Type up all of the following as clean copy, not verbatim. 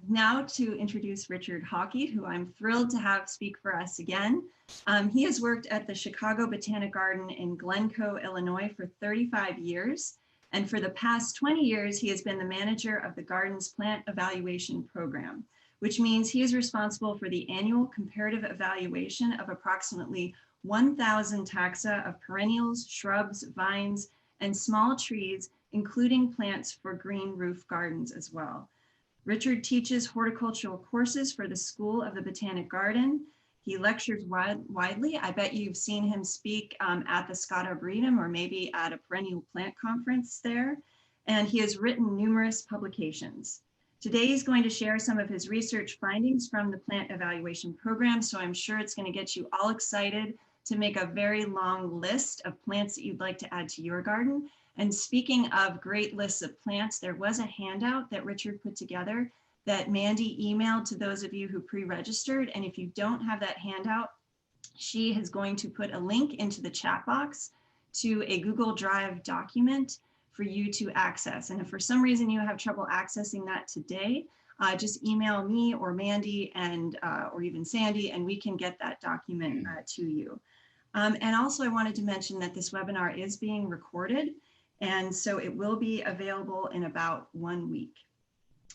now to introduce Richard Hawke, who I'm thrilled to have speak for us again. He has worked at the Chicago Botanic Garden in Glencoe, Illinois for 35 years. And for the past 20 years, he has been the manager of the garden's plant evaluation program, which means he is responsible for the annual comparative evaluation of approximately 1,000 taxa of perennials, shrubs, vines, and small trees, including plants for green roof gardens as well. Richard teaches horticultural courses for the School of the Botanic Garden. He lectures widely. I bet you've seen him speak at the Scott Arboretum or maybe at a perennial plant conference there. And he has written numerous publications. Today he's going to share some of his research findings from the plant evaluation program. So I'm sure it's going to get you all excited to make a very long list of plants that you'd like to add to your garden. And speaking of great lists of plants, there was a handout that Richard put together that Mandy emailed to those of you who pre-registered. And if you don't have that handout, she is going to put a link into the chat box to a Google Drive document for you to access. And if for some reason you have trouble accessing that today, just email me or Mandy and or even Sandy, and we can get that document to you. And also I wanted to mention that this webinar is being recorded. And so it will be available in about 1 week.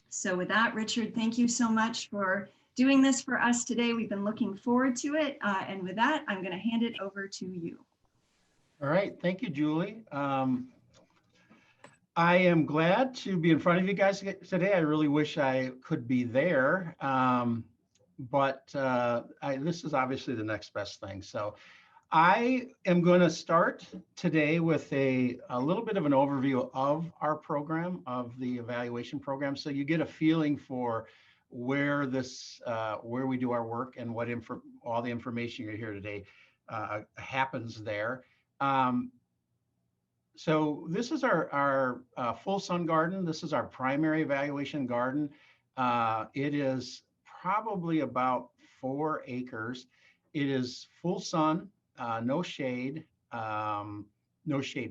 So with that, Richard, thank you so much for doing this for us today. We've been looking forward to it. And with that, I'm going to hand it over to you. All right. Thank you, Julie. I am glad to be in front of you guys today. I really wish I could be there. But this is obviously the next best thing. So I am going to start today with a little bit of an overview of our program, of the evaluation program, so you get a feeling for where we do our work and what all the information you're here today happens there. So this is our full sun garden. This is our primary evaluation garden. It is probably about 4 acres. It is full sun. No shade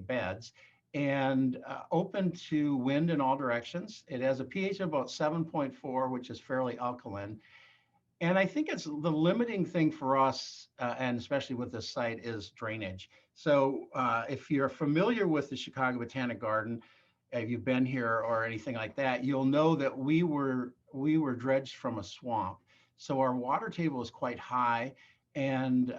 beds, and open to wind in all directions. It has a pH of about 7.4, which is fairly alkaline. And I think it's the limiting thing for us, and especially with this site, is drainage. So if you're familiar with the Chicago Botanic Garden, if you've been here or anything like that, you'll know that we were dredged from a swamp. So our water table is quite high. And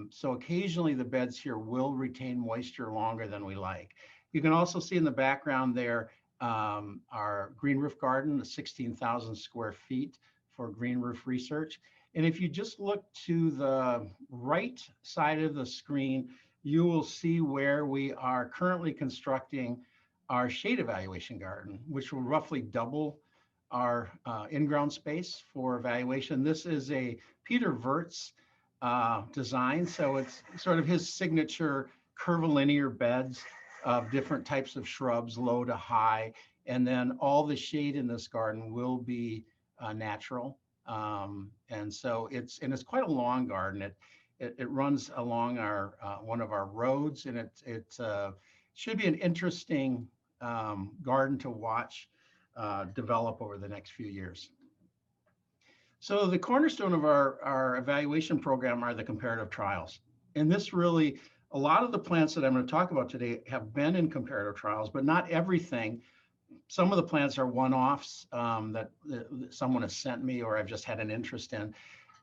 so occasionally the beds here will retain moisture longer than we like. You can also see in the background there our green roof garden, the 16,000 square feet for green roof research. And if you just look to the right side of the screen, you will see where we are currently constructing our shade evaluation garden, which will roughly double our in-ground space for evaluation. This is a Peter Wirtz design. So it's sort of his signature curvilinear beds of different types of shrubs, low to high. And then all the shade in this garden will be natural. And so it's quite a long garden. It runs along our one of our roads, and it should be an interesting garden to watch develop over the next few years. So the cornerstone of our evaluation program are the comparative trials. And this really, a lot of the plants that I'm going to talk about today have been in comparative trials, but not everything. Some of the plants are one-offs that someone has sent me or I've just had an interest in.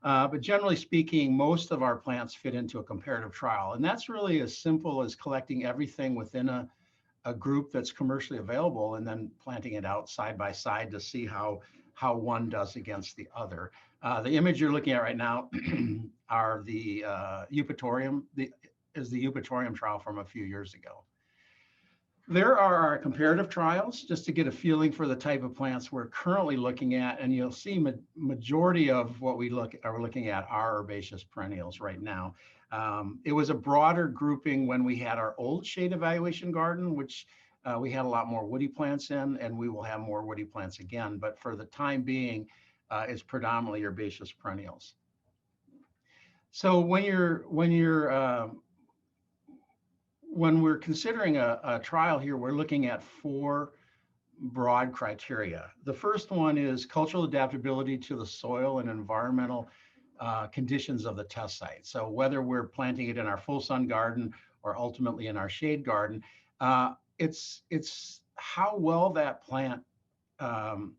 But generally speaking, most of our plants fit into a comparative trial. And that's really as simple as collecting everything within a group that's commercially available and then planting it out side by side to see how one does against the other. The image you're looking at right now are the Eupatorium, is the Eupatorium trial from a few years ago. There are our comparative trials, just to get a feeling for the type of plants we're currently looking at, and you'll see majority of what we are looking at are herbaceous perennials right now. It was a broader grouping when we had our old shade evaluation garden, which we had a lot more woody plants in, and we will have more woody plants again. But for the time being, it's predominantly herbaceous perennials. So when we're considering a trial here, we're looking at 4 broad criteria. The first one is cultural adaptability to the soil and environmental conditions of the test site. So whether we're planting it in our full sun garden or ultimately in our shade garden, it's how well that plant um,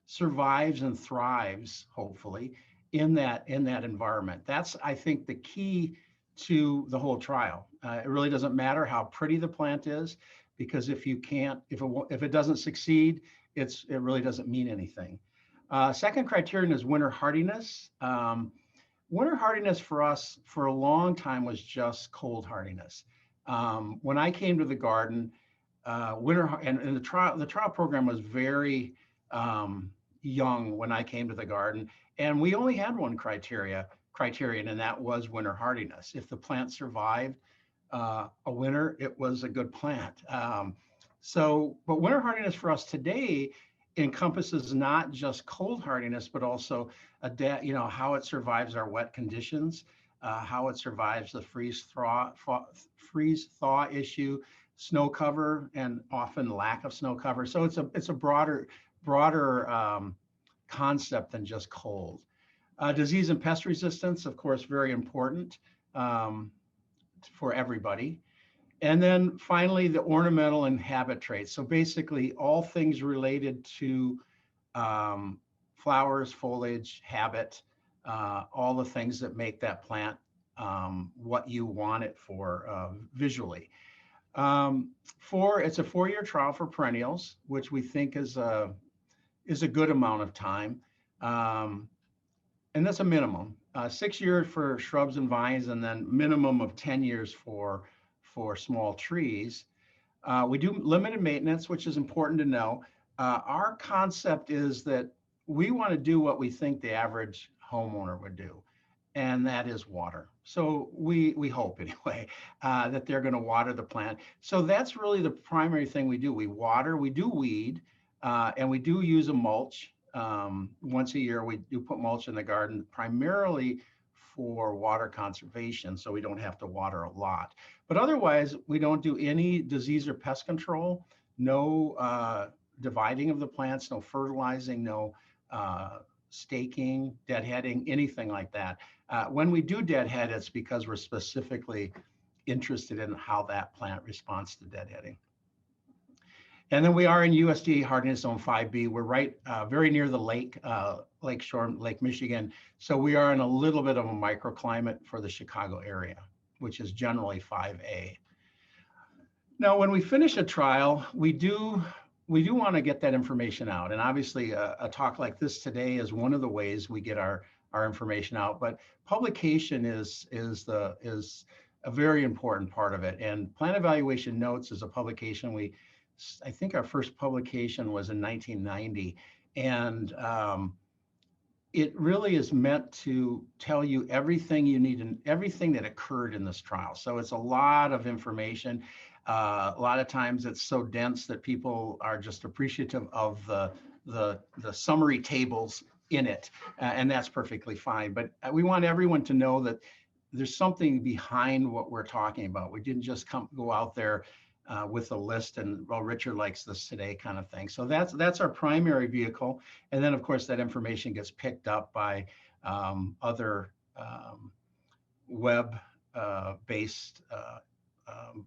survives and thrives, hopefully, in that environment. That's, I think, the key to the whole trial. It really doesn't matter how pretty the plant is, because if you can't, if it doesn't succeed, it really doesn't mean anything. Second criterion is winter hardiness. Winter hardiness for us for a long time was just cold hardiness. When I came to the garden, and the trial program was very young when I came to the garden, and we only had one criterion, and that was winter hardiness. If the plant survived a winter, it was a good plant. But winter hardiness for us today encompasses not just cold hardiness, but also how it survives our wet conditions, how it survives the freeze thaw issue, snow cover, and often lack of snow cover. So it's a broader concept than just cold. Disease and pest resistance, of course, very important for everybody. And then finally, the ornamental and habit traits. So basically, all things related to flowers, foliage, habit, all the things that make that plant what you want it for visually. It's a 4-year trial for perennials, which we think is a good amount of time. And that's a minimum. 6 years for shrubs and vines, and then minimum of 10 years for small trees. We do limited maintenance, which is important to know. Our concept is that we want to do what we think the average homeowner would do, and that is water. So we hope anyway that they're going to water the plant. So that's really the primary thing we do. We water, we do weed, and we do use a mulch. Once a year, we do put mulch in the garden, primarily for water conservation, so we don't have to water a lot. But otherwise, we don't do any disease or pest control, no dividing of the plants, no fertilizing, no staking, deadheading, anything like that. When we do deadhead, it's because we're specifically interested in how that plant responds to deadheading. And then we are in USDA Hardiness Zone 5B. We're right very near the lake, Lake Shore, Lake Michigan. So we are in a little bit of a microclimate for the Chicago area, which is generally 5A. Now, when we finish a trial, we do want to get that information out. And obviously a talk like this today is one of the ways we get our information out, but publication is a very important part of it. And Plant Evaluation Notes is a publication I think our first publication was in 1990, and it really is meant to tell you everything you need and everything that occurred in this trial. So it's a lot of information. A lot of times it's so dense that people are just appreciative of the summary tables in it, and that's perfectly fine. But we want everyone to know that there's something behind what we're talking about. We didn't just go out there with a list and, well, Richard likes this today kind of thing. So that's our primary vehicle. And then, of course, that information gets picked up by other web-based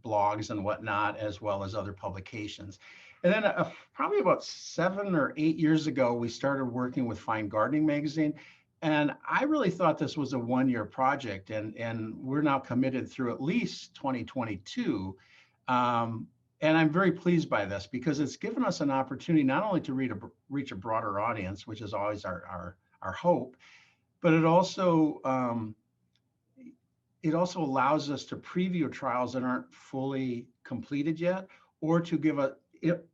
blogs and whatnot, as well as other publications. And then probably about 7 or 8 years ago, we started working with Fine Gardening Magazine. And I really thought this was a 1-year project, and we're now committed through at least 2022. And I'm very pleased by this because it's given us an opportunity not only to reach a broader audience, which is always our hope, but it also allows us to preview trials that aren't fully completed yet, or to give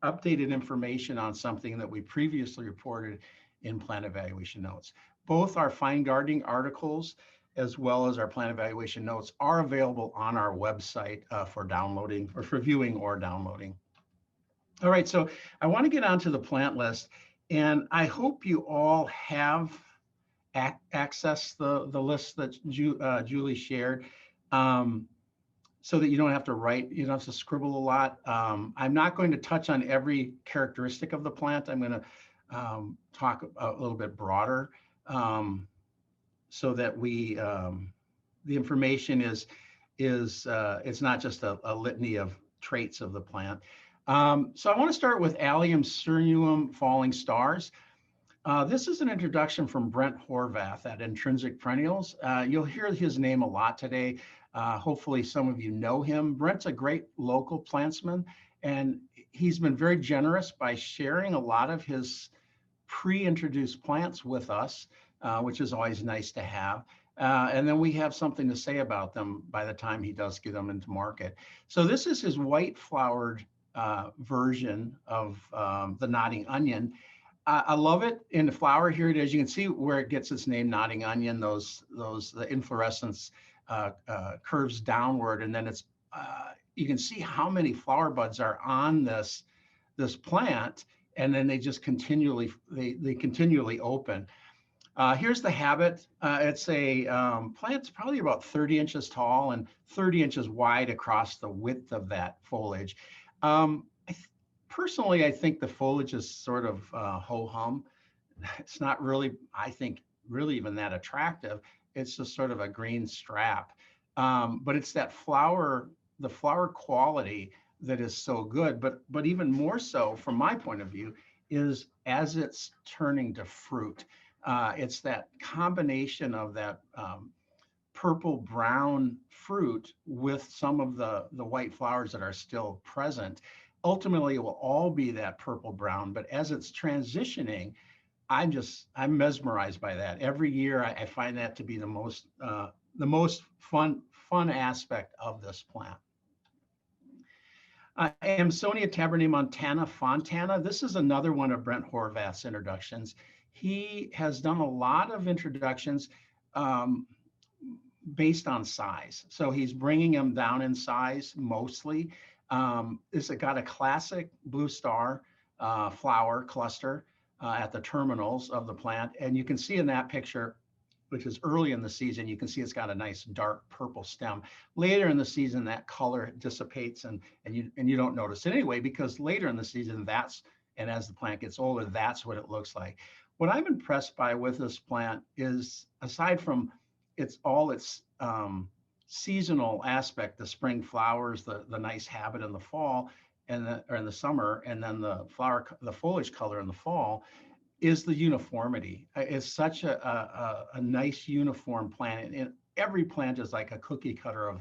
updated information on something that we previously reported in Plant Evaluation Notes. Both our Fine Gardening articles as well as our Plant Evaluation Notes are available on our website for downloading, or for viewing or downloading. All right, so I want to get onto the plant list, and I hope you all have accessed the list that Julie shared. so that you don't have to write, you don't have to scribble a lot. I'm not going to touch on every characteristic of the plant. I'm going to talk a little bit broader, so that the information is it's not just a litany of traits of the plant. So I want to start with Allium cernunum falling stars. This is an introduction from Brent Horvath at Intrinsic Perennials. You'll hear his name a lot today. Hopefully some of you know him. Brent's a great local plantsman, and he's been very generous by sharing a lot of his pre-introduced plants with us, which is always nice to have. And then we have something to say about them by the time he does get them into market. So this is his white flowered version of the nodding onion. I love it in the flower. Here it is. You can see where it gets its name, nodding onion. The inflorescence curves downward, and then you can see how many flower buds are on this plant, and then they just continually open. Here's the habit. It's a plant's probably about 30 inches tall and 30 inches wide across the width of that foliage. Personally, I think the foliage is sort of ho-hum. It's not really, I think, really even that attractive. It's just sort of a green strap. But it's that the flower quality that is so good. But even more so, from my point of view, is as it's turning to fruit. It's that combination of that purple brown fruit with some of the white flowers that are still present. Ultimately, it will all be that purple brown, but as it's transitioning, I'm mesmerized by that. Every year, I find that to be the most fun aspect of this plant. Amsonia tabernaemontana fontana. This is another one of Brent Horvath's introductions. He has done a lot of introductions based on size. So he's bringing them down in size mostly. It's got a classic blue star flower cluster at the terminals of the plant. And you can see in that picture, which is early in the season, you can see it's got a nice dark purple stem. Later in the season, that color dissipates and you don't notice it anyway, because later in the season, and as the plant gets older, that's what it looks like. What I'm impressed by with this plant is, aside from its seasonal aspect, the spring flowers, the nice habit in the fall or in the summer, and then the foliage color in the fall, is the uniformity. It's such a nice uniform plant, and every plant is like a cookie cutter of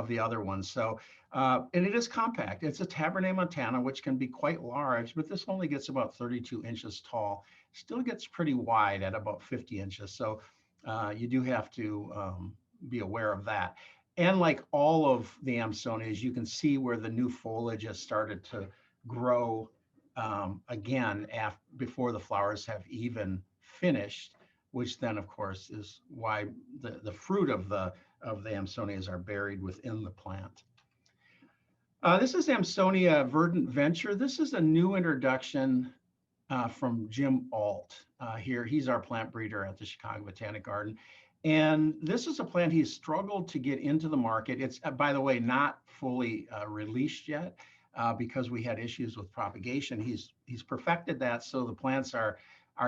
the other ones. So and it is compact. It's a tabernaemontana, which can be quite large, but this only gets about 32 inches tall. Still gets pretty wide at about 50 inches. So you do have to be aware of that. And like all of the Amsonias, you can see where the new foliage has started to grow again before the flowers have even finished, which then, of course, is why the fruit of the Amsonias are buried within the plant. This is Amsonia verdant venture. This is a new introduction from Jim Alt here. He's our plant breeder at the Chicago Botanic Garden. And this is a plant he's struggled to get into the market. It's, by the way, not fully released yet because we had issues with propagation. He's perfected that, so the plants are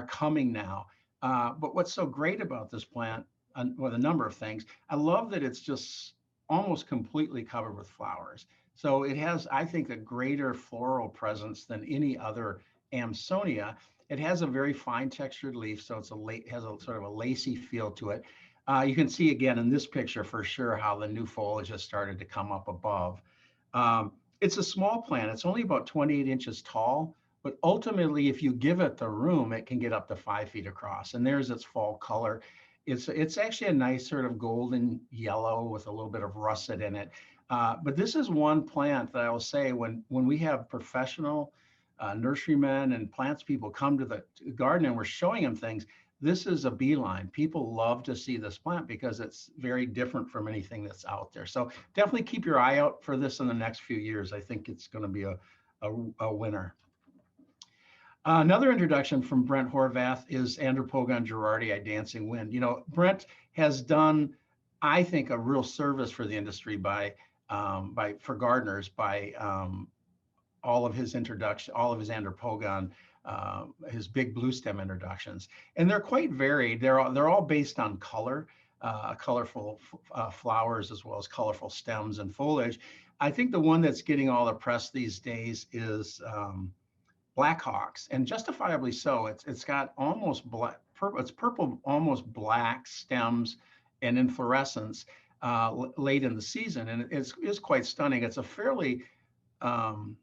coming now. But what's so great about this plant, well, a number of things. I love that it's just almost completely covered with flowers. So it has, I think, a greater floral presence than any other Amsonia. It has a very fine textured leaf, so it has a sort of a lacy feel to it. You can see again in this picture for sure how the new foliage has started to come up above. It's a small plant. It's only about 28 inches tall, but ultimately, if you give it the room, it can get up to 5 feet across. And there's its fall color. It's actually a nice sort of golden yellow with a little bit of russet in it. But this is one plant that I will say when we have professional nurserymen and plants people come to the garden and we're showing them things, this is a beeline. People love to see this plant because it's very different from anything that's out there. So definitely keep your eye out for this in the next few years. I think it's going to be a winner. Another introduction from Brent Horvath is Andropogon gerardii, dancing wind. You know, Brent has done, I think, a real service for the industry by for gardeners by all of his introduction, all of his andropogon, his big blue stem introductions, and they're quite varied. They're all based on color, colorful flowers as well as colorful stems and foliage. I think the one that's getting all the press these days is Black Hawks, and justifiably so. It's got almost black, it's purple, almost black stems and inflorescence late in the season, and it's quite stunning. It's a fairly um,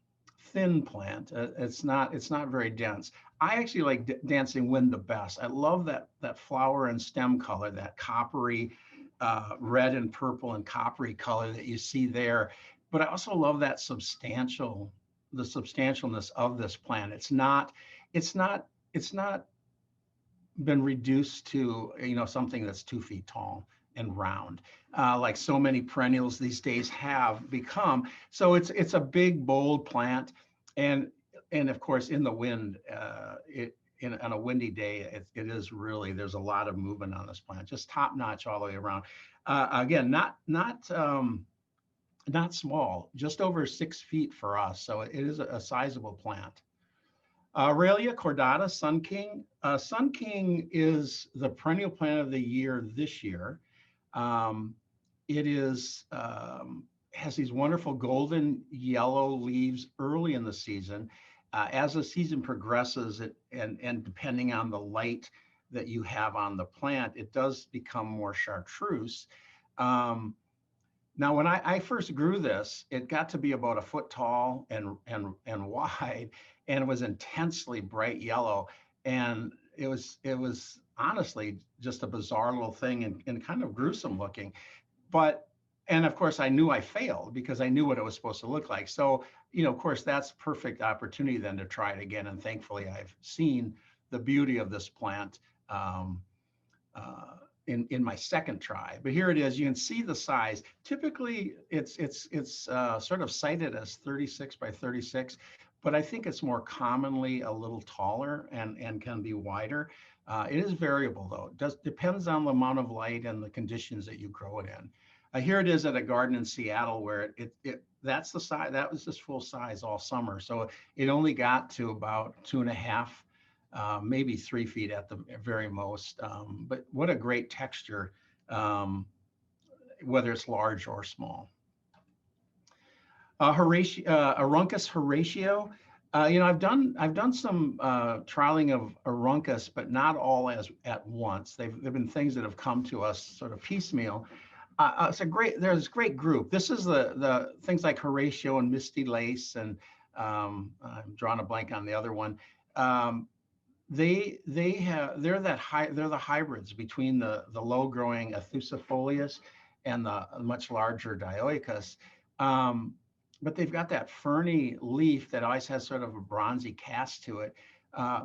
thin plant. It's not very dense. I actually like dancing wind the best. I love that flower and stem color, that coppery, red and purple and coppery color that you see there. But I also love that the substantialness of this plant. It's not been reduced to something that's 2 feet tall and round, like so many perennials these days have become. So it's a big, bold plant, and of course in the wind, on a windy day, it is really, there's a lot of movement on this plant, just top notch all the way around. Again, not small, just over 6 feet for us. So it is a sizable plant. Aurelia cordata, Sun King. Sun King is the perennial plant of the year this year. It has these wonderful golden yellow leaves early in the season. As the season progresses, and depending on the light that you have on the plant, it does become more chartreuse. Now, when I first grew this, it got to be about a foot tall and wide, and it was intensely bright yellow, and it was honestly just a bizarre little thing, and kind of gruesome looking. But and of course I knew I failed because I knew what it was supposed to look like. So of course that's perfect opportunity then to try it again, and thankfully I've seen the beauty of this plant. In my second try, but here it is. You can see the size. Typically, it's sort of cited as 36 by 36, but I think it's more commonly a little taller and can be wider. It is variable though. It depends on the amount of light and the conditions that you grow it in. Here it is at a garden in Seattle where that's the size. That was just full size all summer, so it only got to about 2.5. Maybe 3 feet at the very most. But what a great texture, whether it's large or small. Aruncus Horatio. I've done some trialing of Aruncus, but not all at once. They've been things that have come to us sort of piecemeal. There's a great group. This is the things like Horatio and Misty Lace, and I'm drawing a blank on the other one. They're the hybrids between the low growing Athusifolius and the much larger Dioicus. But they've got that ferny leaf that always has sort of a bronzy cast to it,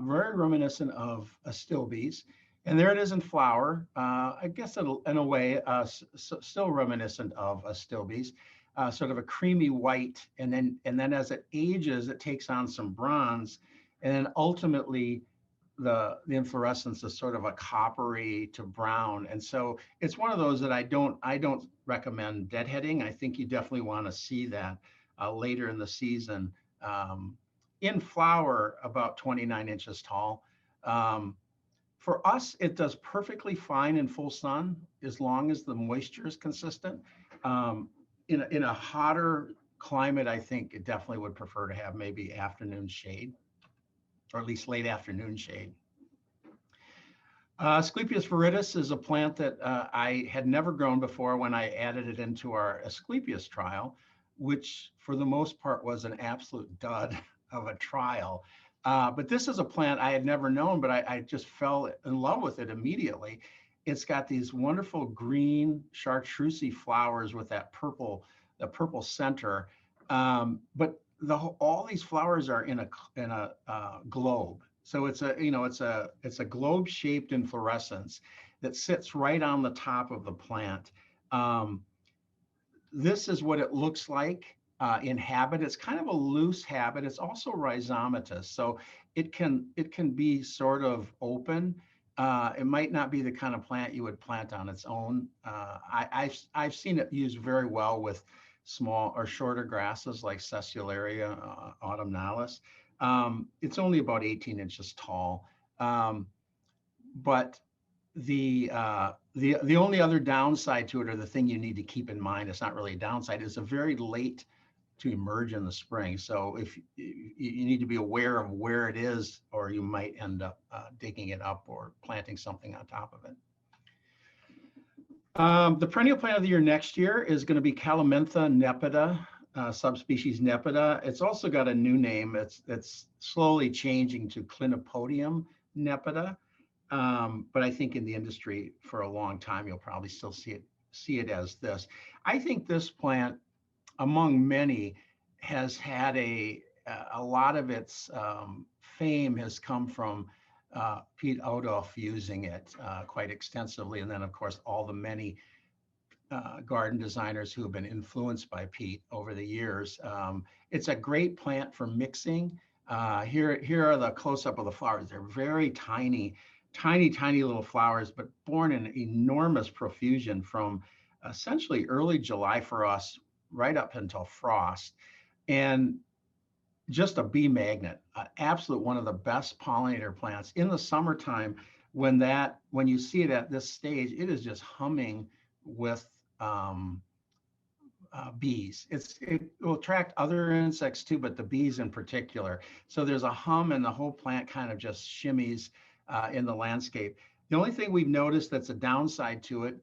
very reminiscent of Astilbes. And there it is in flower. I guess in a way, still reminiscent of Astilbes, sort of a creamy white, and then as it ages, it takes on some bronze, and then ultimately the inflorescence is sort of a coppery to brown. And so it's one of those that I don't recommend deadheading. I think you definitely want to see that later in the season, in flower about 29 inches tall. For us, it does perfectly fine in full sun as long as the moisture is consistent. In a hotter climate, I think it definitely would prefer to have maybe afternoon shade, or at least late afternoon shade. Asclepias viridis is a plant that I had never grown before when I added it into our Asclepias trial, which for the most part was an absolute dud of a trial. But this is a plant I had never known, but I just fell in love with it immediately. It's got these wonderful green chartreusey flowers with that purple center. But all these flowers are in a globe. So it's a globe-shaped inflorescence that sits right on the top of the plant. This is what it looks like in habit. It's kind of a loose habit. It's also rhizomatous, so it can be sort of open. It might not be the kind of plant you would plant on its own. I've seen it used very well with small or shorter grasses like Sessularia autumnalis. It's only about 18 inches tall. But the only other downside to it, or the thing you need to keep in mind, it's not really a downside, is a very late to emerge in the spring. So if you need to be aware of where it is, or you might end up digging it up or planting something on top of it. The perennial plant of the year next year is going to be Calamintha nepida, subspecies nepida. It's also got a new name. It's slowly changing to Clinopodium nepida. But I think in the industry for a long time, you'll probably still see it as this. I think this plant, among many, has had a lot of its fame has come from Pete Odolph using it quite extensively. And then, of course, all the many garden designers who have been influenced by Pete over the years. It's a great plant for mixing. Here are the close-up of the flowers. They're very tiny little flowers, but born in enormous profusion from essentially early July for us right up until frost. And just a bee magnet, absolute one of the best pollinator plants. In the summertime, when you see it at this stage, it is just humming with bees. It will attract other insects too, but the bees in particular. So there's a hum and the whole plant kind of just shimmies in the landscape. The only thing we've noticed that's a downside to it,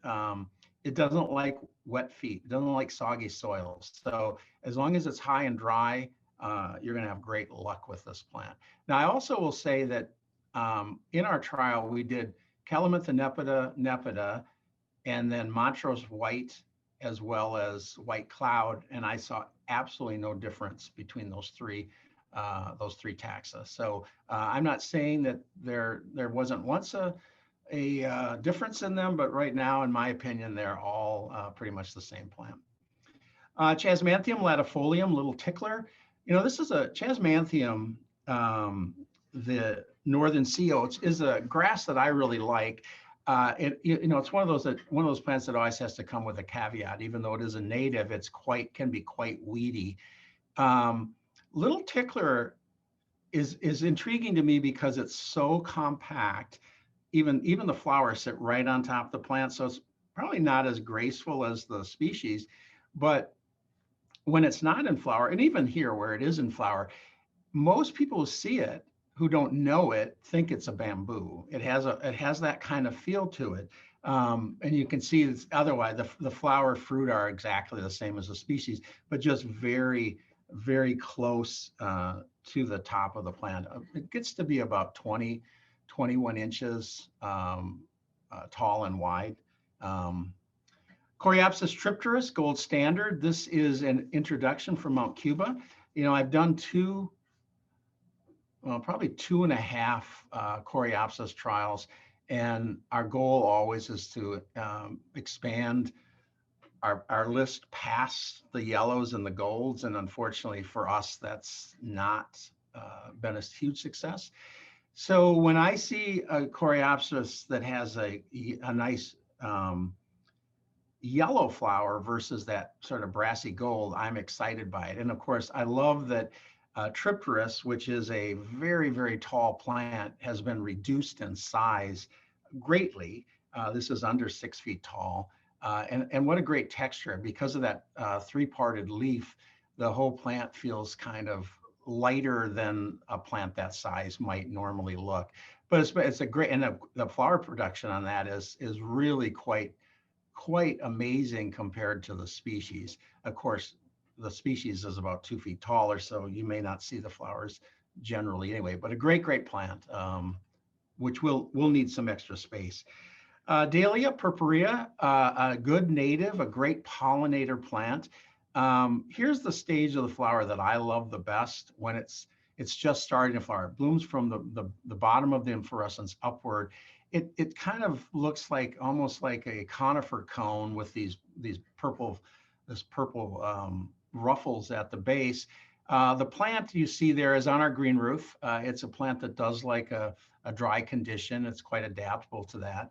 it doesn't like wet feet. It doesn't like soggy soils. So as long as it's high and dry, you're going to have great luck with this plant. Now, I also will say that in our trial, we did Calamintha nepida, and then Montrose white, as well as white cloud, and I saw absolutely no difference between those three taxa. So I'm not saying that there wasn't once a difference in them, but right now, in my opinion, they're all pretty much the same plant. Chasmanthium latifolium, little tickler. This is a Chasmanthium, the northern sea oats, is a grass that I really like. It's one of those plants that always has to come with a caveat. Even though it is a native, can be quite weedy. Little tickler is intriguing to me because it's so compact. Even the flowers sit right on top of the plant, so it's probably not as graceful as the species. But when it's not in flower, and even here where it is in flower, most people who see it who don't know it think it's a bamboo. It has that kind of feel to it, and you can see it's otherwise. The flower fruit are exactly the same as the species, but just very, very close to the top of the plant. It gets to be about 21 inches tall and wide. Coreopsis tripteris, gold standard. This is an introduction from Mount Cuba. I've done probably 2.5 Coreopsis trials, and our goal always is to expand our list past the yellows and the golds, and unfortunately for us, that's not been a huge success. So when I see a Coreopsis that has a nice yellow flower versus that sort of brassy gold, I'm excited by it. And of course, I love that Tripteris, which is a very, very tall plant, has been reduced in size greatly. This is under 6 feet tall. And what a great texture. Because of that three-parted leaf, the whole plant feels kind of lighter than a plant that size might normally look. But it's a great, and the flower production on that is really quite amazing compared to the species. Of course, the species is about 2 feet taller, so you may not see the flowers generally anyway, but a great plant, which will need some extra space. Dahlia purpurea, a good native, a great pollinator plant. Here's the stage of the flower that I love the best, when it's just starting to flower. It blooms from the bottom of the inflorescence upward. It kind of looks almost like a conifer cone with these purple ruffles at the base. The plant you see there is on our green roof. It's a plant that does like a dry condition. It's quite adaptable to that.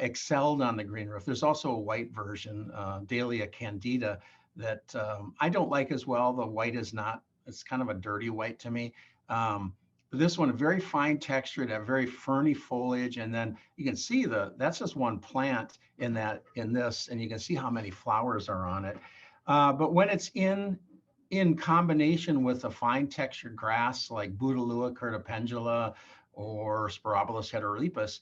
Excelled on the green roof. There's also a white version, Dahlia candida, that I don't like as well. The white is not, it's kind of a dirty white to me. But this one, a very fine textured, a very ferny foliage. And then you can see that's just one plant in this, and you can see how many flowers are on it. But when it's in combination with a fine textured grass like Bouteloua curtipendula or Sporobolus heterolepis,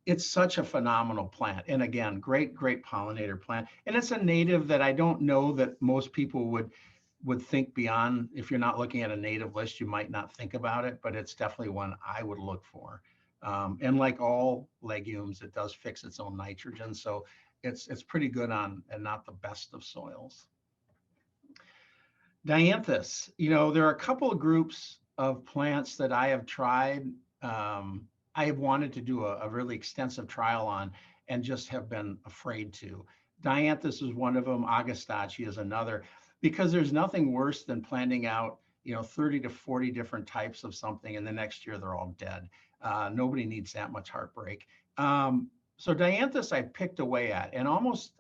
it's such a phenomenal plant. And again, great pollinator plant. And it's a native that I don't know that most people would think beyond. If you're not looking at a native list, you might not think about it, but it's definitely one I would look for. And like all legumes, it does fix its own nitrogen. So it's pretty good on, and not the best of soils. Dianthus, there are a couple of groups of plants that I have tried. I have wanted to do a really extensive trial on and just have been afraid to. Dianthus is one of them. Agastache is another, because there's nothing worse than planting out 30 to 40 different types of something, and the next year they're all dead. Nobody needs that much heartbreak. So Dianthus I picked away at, and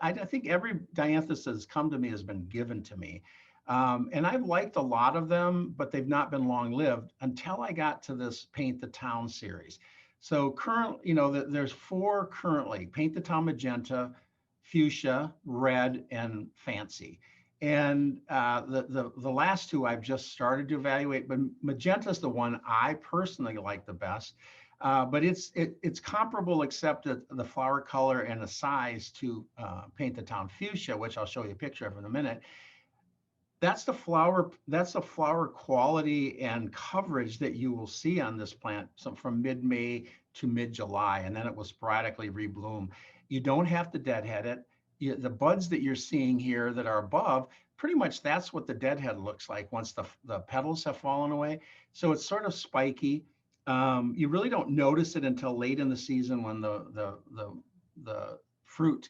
I think every Dianthus that has come to me has been given to me. And I've liked a lot of them, but they've not been long lived until I got to this Paint the Town series. So there's 4 currently: Paint the Town Magenta, Fuchsia, Red, and Fancy. And the last 2 I've just started to evaluate, but Magenta is the one I personally like the best. But it's comparable, except that the flower color and the size to Paint the Town Fuchsia, which I'll show you a picture of in a minute. That's the flower quality and coverage that you will see on this plant. So from mid-May to mid-July, and then it will sporadically rebloom. You don't have to deadhead it. The buds that you're seeing here that are above, pretty much that's what the deadhead looks like once the petals have fallen away. So it's sort of spiky. You really don't notice it until late in the season when the fruit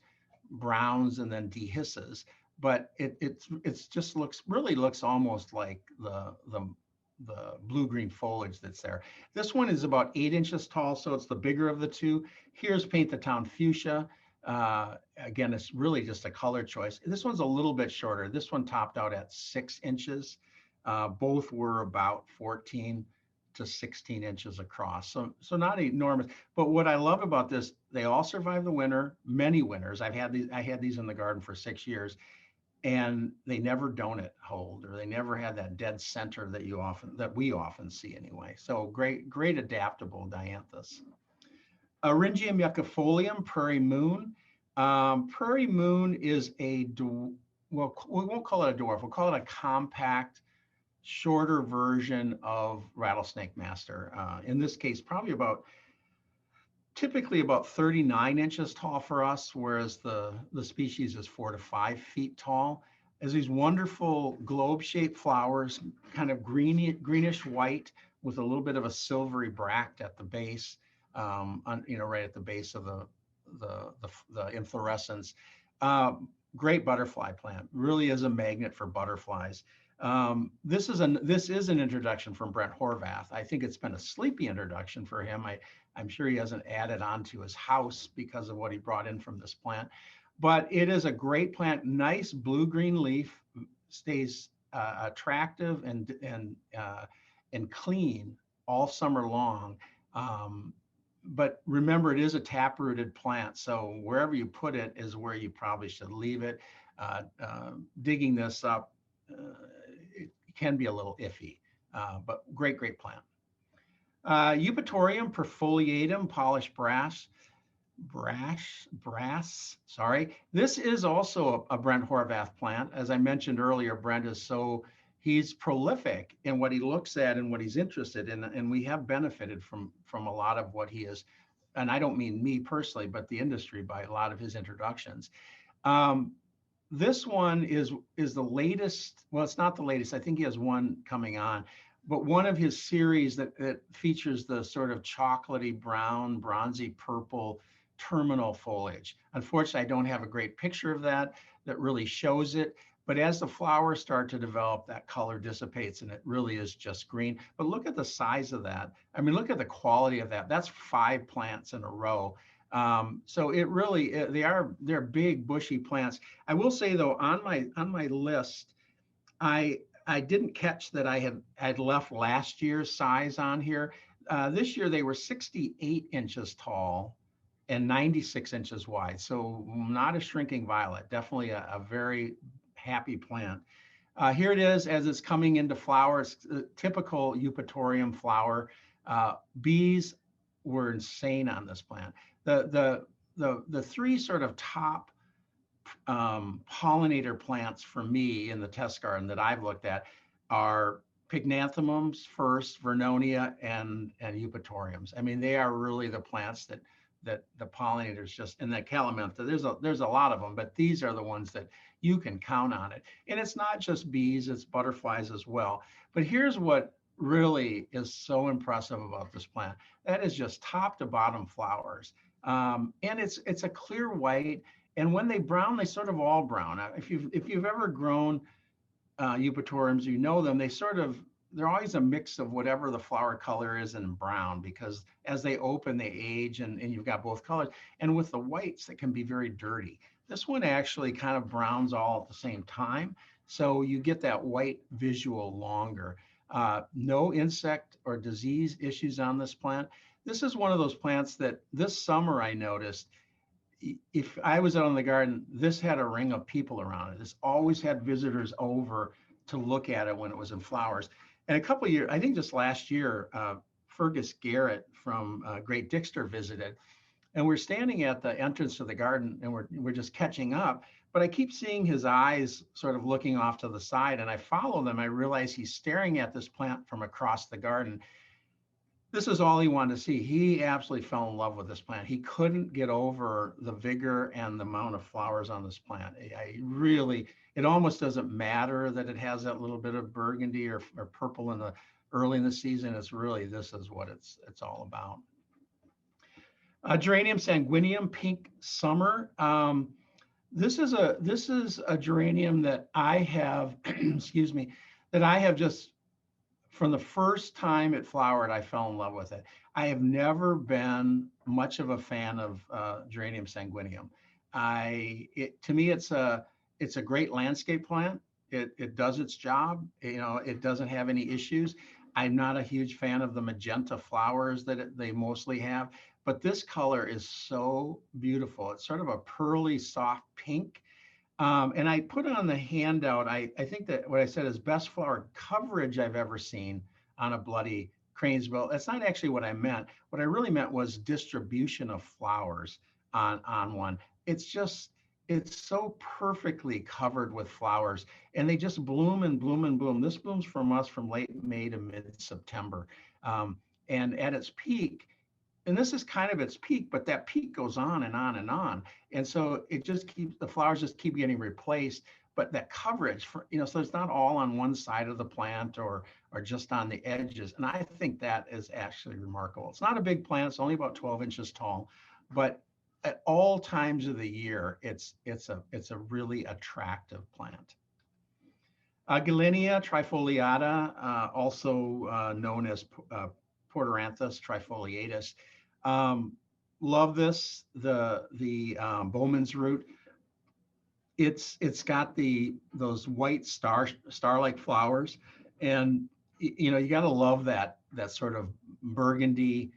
browns and then dehisces. But it's just looks almost like the blue-green foliage that's there. This one is about 8 inches tall, so it's the bigger of the 2. Here's Paint the Town Fuchsia. Again, it's really just a color choice. This one's a little bit shorter. This one topped out at 6 inches. Both were about 14 to 16 inches across. So not enormous. But what I love about this, they all survive the winter, many winters. I had these in the garden for 6 years. And they never donut hold, or they never had that dead center that we often see anyway. So great adaptable Dianthus. Eryngium yuccifolium, Prairie Moon. Prairie Moon is well, we won't call it a dwarf. We'll call it a compact, shorter version of Rattlesnake Master. In this case, typically about 39 inches tall for us, whereas the species is 4 to 5 feet tall. As these wonderful globe-shaped flowers, kind of greenish white with a little bit of a silvery bract at the base, right at the base of the inflorescence. Great butterfly plant, really is a magnet for butterflies. This is an introduction from Brent Horvath. I think it's been a sleepy introduction for him. I'm sure he hasn't added on to his house because of what he brought in from this plant, but it is a great plant. Nice blue-green leaf, stays attractive and clean all summer long. But remember, it is a tap-rooted plant, so wherever you put it is where you probably should leave it. Digging this up, it can be a little iffy, but great plant. Eupatorium perfoliatum, polished brass. Sorry. This is also a Brent Horvath plant. As I mentioned earlier, Brent he's prolific in what he looks at and what he's interested in, and we have benefited from a lot of what he is, and I don't mean me personally, but the industry, by a lot of his introductions. This one is the latest. Well, it's not the latest. I think he has one coming on, but one of his series that features the sort of chocolatey brown, bronzy purple terminal foliage. Unfortunately, I don't have a great picture of that really shows it. But as the flowers start to develop, that color dissipates and it really is just green. But look at the size of that. I mean, look at the quality of that. That's 5 plants in a row. So it really, they're big bushy plants. I will say though, on my list, I didn't catch that I'd left last year's size on here. This year they were 68 inches tall and 96 inches wide. So not a shrinking violet, definitely a very happy plant. Here it is as it's coming into flower. It's a typical eupatorium flower. Bees were insane on this plant. The three sort of top pollinator plants for me in the test garden that I've looked at are pygnanthemums first, vernonia, and eupatoriums. I mean, they are really the plants that the pollinators just, and the calamintha. There's a lot of them, but these are the ones that you can count on it. And it's not just bees; it's butterflies as well. But here's what really is so impressive about this plant. That is just top to bottom flowers, and it's a clear white. And when they brown, they sort of all brown. If you've ever grown eupatoriums, you know them. They're always a mix of whatever the flower color is in brown, because as they open, they age, and you've got both colors. And with the whites, it can be very dirty. This one actually kind of browns all at the same time, so you get that white visual longer. No insect or disease issues on this plant. This is one of those plants that this summer I noticed, if I was out in the garden, this had a ring of people around it. This always had visitors over to look at it when it was in flowers. And a couple of years, I think just last year, Fergus Garrett from Great Dixter visited, and we're standing at the entrance to the garden, and we're just catching up. But I keep seeing his eyes sort of looking off to the side, and I follow them. I realize he's staring at this plant from across the garden. This is all he wanted to see. He absolutely fell in love with this plant. He couldn't get over the vigor and the amount of flowers on this plant. It almost doesn't matter that it has that little bit of burgundy or purple early in the season. This is what it's all about. Geranium sanguineum, pink summer. This is a geranium that I have, excuse me, that I have just, from the first time it flowered, I fell in love with it. I have never been much of a fan of geranium sanguineum. To me, it's a great landscape plant. It does its job. It doesn't have any issues. I'm not a huge fan of the magenta flowers that they mostly have, but this color is so beautiful. It's sort of a pearly, soft pink. And I put on the handout, I think that what I said is best flower coverage I've ever seen on a bloody crane's bill. That's not actually what I meant. What I really meant was distribution of flowers on one. It's so perfectly covered with flowers, and they just bloom and bloom and bloom. This blooms from late May to mid-September. And at its peak, and this is kind of its peak, but that peak goes on and on and on. And so the flowers just keep getting replaced, but that coverage so it's not all on one side of the plant or just on the edges. And I think that is actually remarkable. It's not a big plant. It's only about 12 inches tall, but at all times of the year, it's a really attractive plant. Gillenia trifoliata, also known as Porteranthus trifoliatus. Love this, the Bowman's root. It's got those white star-like flowers, and you got to love that sort of burgundy,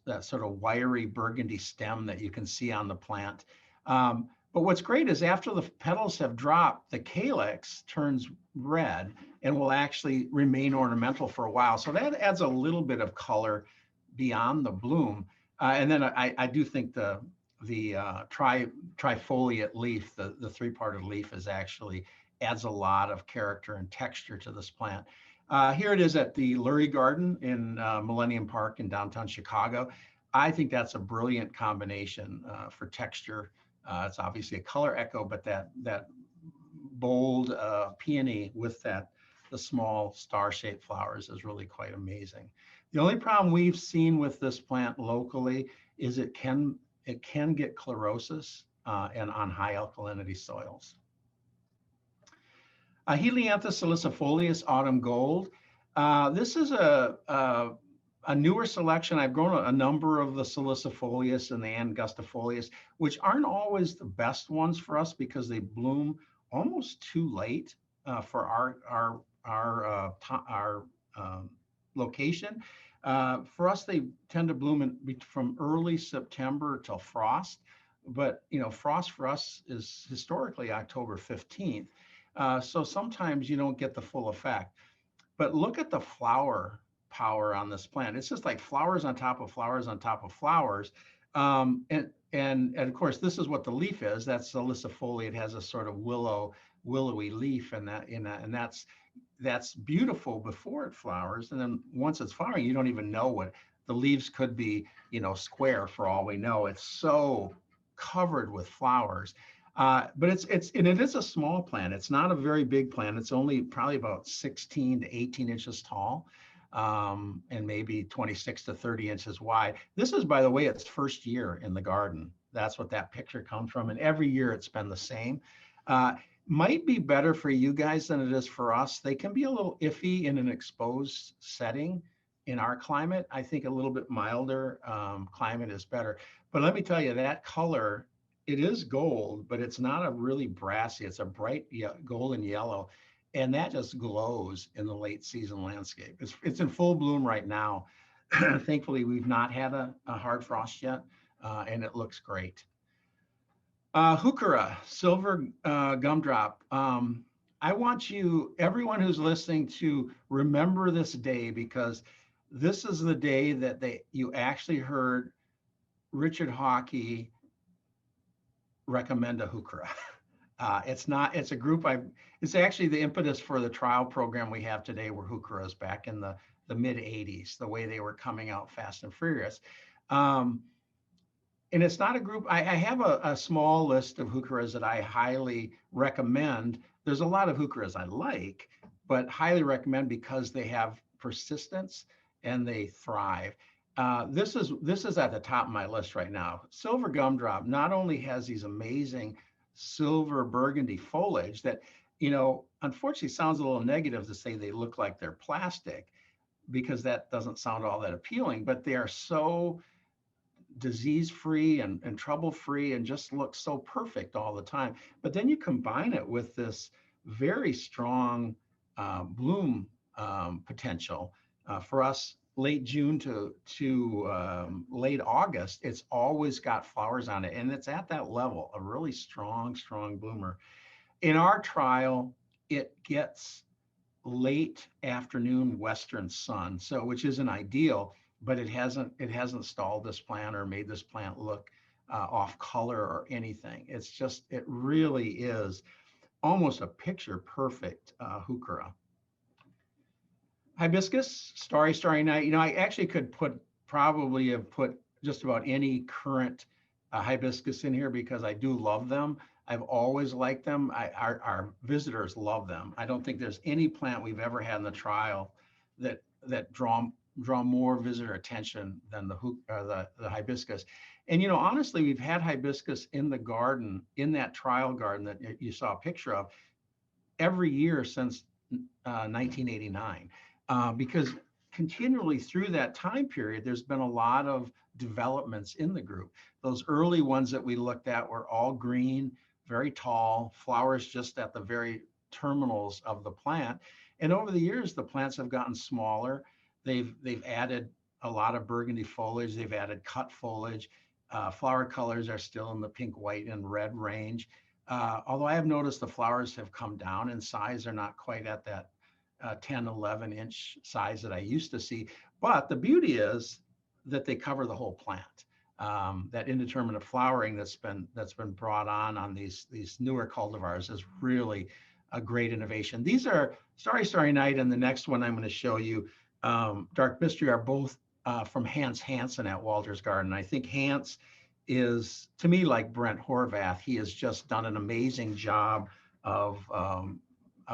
that sort of wiry burgundy stem that you can see on the plant. But what's great is after the petals have dropped, the calyx turns red and will actually remain ornamental for a while. So that adds a little bit of color beyond the bloom. And then I do think the trifoliate leaf, the three-parted leaf, adds a lot of character and texture to this plant. Here it is at the Lurie Garden in Millennium Park in downtown Chicago. I think that's a brilliant combination for texture. It's obviously a color echo, but that bold peony with the small star-shaped flowers is really quite amazing. The only problem we've seen with this plant locally is it can get chlorosis and on high alkalinity soils. Helianthus salicifolius autumn gold. This is a A newer selection, I've grown a number of the salicifolius and the angustifolius, which aren't always the best ones for us because they bloom almost too late for our location. For us, they tend to bloom from early September till frost. But frost for us is historically October 15th. So sometimes you don't get the full effect. But look at the flower power on this plant. It's just like flowers on top of flowers on top of flowers. And of course, this is what the leaf is. That's salicifolia. It has a sort of willowy leaf, and that's beautiful before it flowers. And then once it's flowering, you don't even know what the leaves could be, square for all we know. It's so covered with flowers. But it is a small plant. It's not a very big plant. It's only probably about 16 to 18 inches tall, and maybe 26 to 30 inches wide. This is, by the way, its first year in the garden. That's what that picture comes from. And every year it's been the same. Might be better for you guys than it is for us. They can be a little iffy in an exposed setting. In our climate, I think a little bit milder climate is better. But let me tell you, that color, it is gold, but it's not a really brassy. It's a bright golden yellow, and that just glows in the late season landscape. It's in full bloom right now. Thankfully, we've not had a hard frost yet, and it looks great. Heuchera, silver gumdrop. I want everyone who's listening, to remember this day, because this is the day that you actually heard Richard Hawke recommend a heuchera. It's a group it's actually the impetus for the trial program we have today, where heucheras back in the mid 80s, the way they were coming out fast and furious. And it's not a group. I have a small list of heucheras that I highly recommend. There's a lot of heucheras I like, but highly recommend because they have persistence and they thrive. This is at the top of my list right now. Silver gumdrop not only has these amazing silver burgundy foliage that, unfortunately sounds a little negative to say they look like they're plastic, because that doesn't sound all that appealing, but they are so disease-free and trouble-free and just look so perfect all the time. But then you combine it with this very strong bloom potential. For us, late June to late August, it's always got flowers on it, and it's at that level, a really strong bloomer. In our trial, it gets late afternoon western sun, so which isn't ideal, but it hasn't stalled this plant or made this plant look off color or anything. It really is almost a picture perfect heuchera. Hibiscus, starry night. I actually could probably have put just about any current hibiscus in here, because I do love them. I've always liked them. Our visitors love them. I don't think there's any plant we've ever had in the trial that draw more visitor attention than the hibiscus. And honestly, we've had hibiscus in the garden, in that trial garden that you saw a picture of, every year since 1989, because continually through that time period, there's been a lot of developments in the group. Those early ones that we looked at were all green, very tall, flowers just at the very terminals of the plant. And over the years, the plants have gotten smaller. They've added a lot of burgundy foliage. They've added cut foliage. Flower colors are still in the pink, white, and red range. Although I have noticed the flowers have come down in size. They're not quite at that 10, 11 inch size that I used to see. But the beauty is that they cover the whole plant. That indeterminate flowering that's been brought on these newer cultivars is really a great innovation. These are Starry Night, and the next one I'm going to show you, Dark Mystery, are both from Hans Hansen at Walter's Garden. I think Hans is, to me, like Brent Horvath. He has just done an amazing job of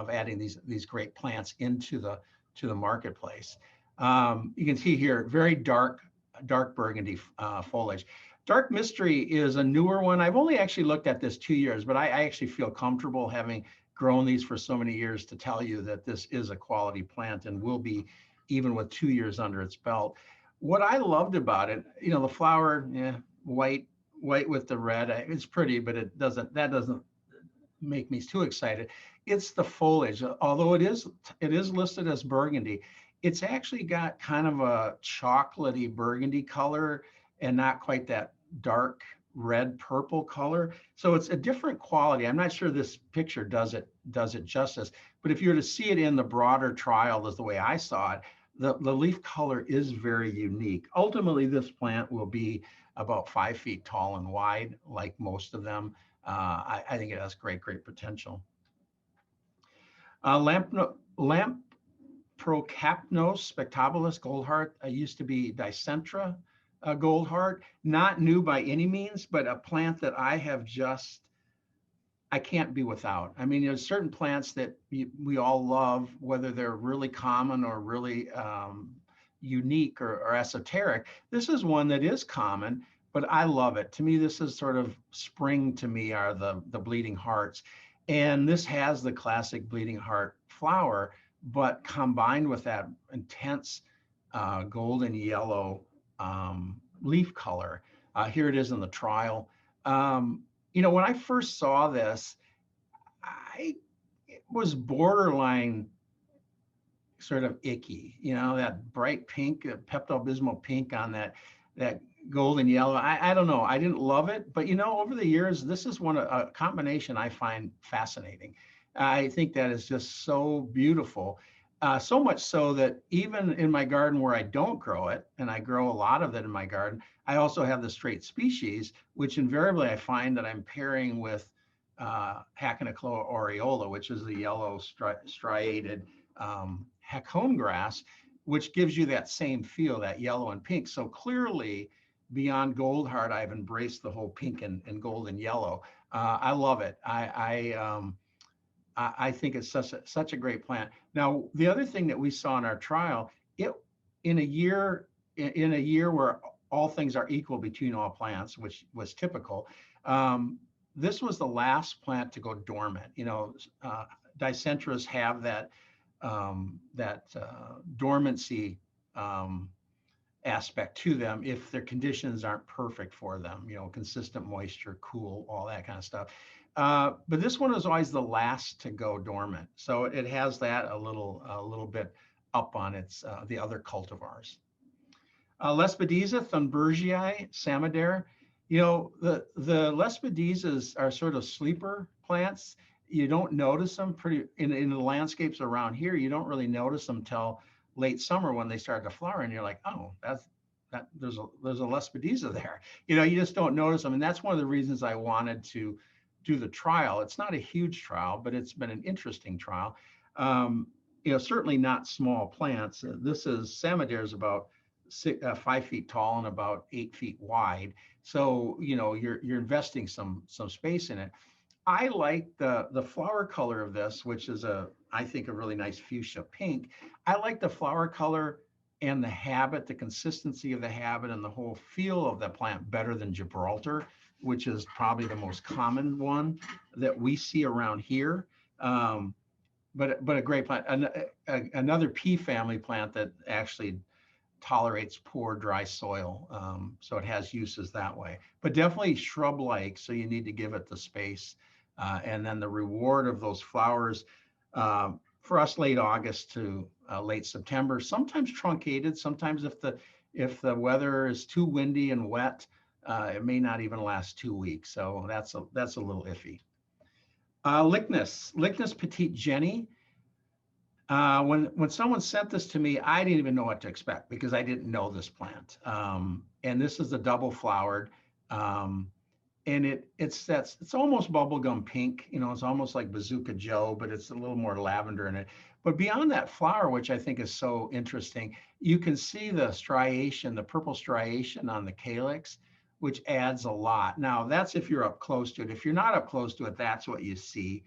adding these great plants into the marketplace. You can see here very dark burgundy foliage. Dark Mystery is a newer one. I've only actually looked at this 2 years, but I actually feel comfortable, having grown these for so many years, to tell you that this is a quality plant and will be, even with 2 years under its belt. What I loved about it, the flower, yeah, white, white with the red, it's pretty, but that doesn't make me too excited. It's the foliage, although it is listed as burgundy. It's actually got kind of a chocolatey burgundy color and not quite that dark red purple color. So it's a different quality. I'm not sure this picture does it justice, but if you were to see it in the broader trial, as the way I saw it, the leaf color is very unique. Ultimately, this plant will be about 5 feet tall and wide, like most of them. I think it has great, great potential. Lamprocapnos spectabilis goldheart used to be Dicentra goldheart. Not new by any means, but a plant that I can't be without. I mean, there's certain plants that we all love, whether they're really common or really unique or esoteric. This is one that is common, but I love it. To me, this is sort of spring. To me, are the bleeding hearts, and this has the classic bleeding heart flower, but combined with that intense golden yellow leaf color. Here it is in the trial. When I first saw this, I it was borderline sort of icky, that bright pink, Pepto-Bismol pink on that golden yellow. I don't know. I didn't love it, but over the years, this is a combination I find fascinating. I think that is just so beautiful. So much so that even in my garden where I don't grow it, and I grow a lot of it in my garden, I also have the straight species, which invariably I find that I'm pairing with Hacknicloa aureola, which is the yellow striated Hackone grass, which gives you that same feel, that yellow and pink. So clearly, beyond Goldheart, I've embraced the whole pink and gold and yellow. I love it. I think it's such a great plant. Now, the other thing that we saw in our trial, it in a year where all things are equal between all plants, which was typical. This was the last plant to go dormant. Dicentras have that dormancy aspect to them if their conditions aren't perfect for them, consistent moisture, cool, all that kind of stuff. But this one is always the last to go dormant. So it has that a little bit up on the other cultivars. Lespedeza, Thunbergii, Samader. The Lespedezas are sort of sleeper plants. You don't notice them in the landscapes around here. You don't really notice them till late summer when they start to flower, and you're like, oh, there's a Lespedeza there. You just don't notice them, and that's one of the reasons I wanted to do the trial. It's not a huge trial, but it's been an interesting trial. Certainly not small plants. This is Samader is about 5 feet tall and about 8 feet wide. So you're investing some space in it. I like the flower color of this, which is I think a really nice fuchsia pink. I like the flower color and the consistency of the habit and the whole feel of the plant better than Gibraltar, which is probably the most common one that we see around here. But a great plant. Another pea family plant that actually tolerates poor dry soil. So it has uses that way, but definitely shrub-like. So you need to give it the space. And then the reward of those flowers for us, late August to late September, sometimes truncated. Sometimes if the weather is too windy and wet, it may not even last 2 weeks. So that's a little iffy. Lychnis petite Jenny. When someone sent this to me, I didn't even know what to expect because I didn't know this plant. And this is the double flowered. And it's almost bubblegum pink, it's almost like Bazooka Joe, but it's a little more lavender in it. But beyond that flower, which I think is so interesting, you can see the striation, the purple striation on the calyx, which adds a lot. Now, that's if you're up close to it. If you're not up close to it, that's what you see.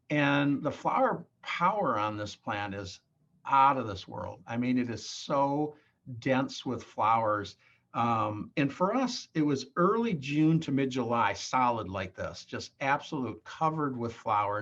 And the flower power on this plant is out of this world. I mean, it is so dense with flowers. And for us, it was early June to mid-July, solid like this, just absolute covered with flowers.